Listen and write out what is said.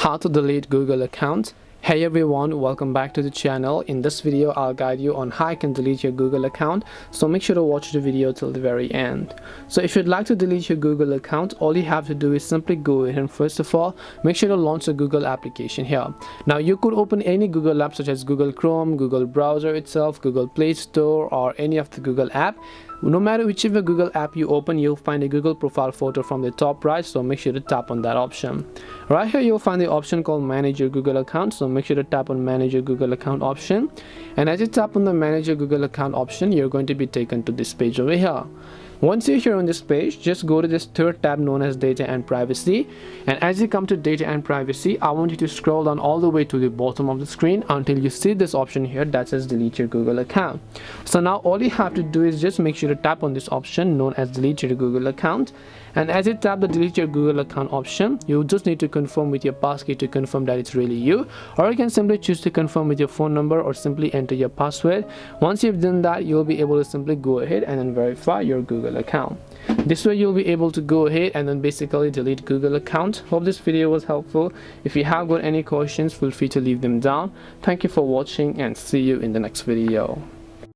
How to delete Google account. Hey everyone, welcome back to the channel. In this video I'll guide you on how you can delete your Google account, so make sure to watch the video till the very end. So if you'd like to delete your Google account, all you have to do is simply go ahead and first of all make sure to launch the Google application here. Now you could open any Google app such as Google Chrome, Google browser itself, Google Play Store, or any of the Google app. No matter whichever Google app you open, you'll find a Google profile photo from the top right, so make sure to tap on that option. Right here you'll find the option called manage your Google account, so make sure to tap on manage your Google account option. And as you tap on the manage your Google account option, you're going to be taken to this page over here. Once you're here on this page, just go to this third tab known as data and privacy, and as you come to data and privacy, I want you to scroll down all the way to the bottom of the screen until you see this option here that says delete your Google account. So now all you have to do is just make sure to tap on this option known as delete your Google account, and as you tap the delete your Google account option, you just need to confirm with your passkey to confirm that it's really you, or you can simply choose to confirm with your phone number or simply enter your password. Once you've done that, you'll be able to simply go ahead and then verify your Google account. This way you'll be able to go ahead and then basically delete Google account. Hope this video was helpful. If you have got any questions, feel free to leave them down. Thank you for watching and see you in the next video.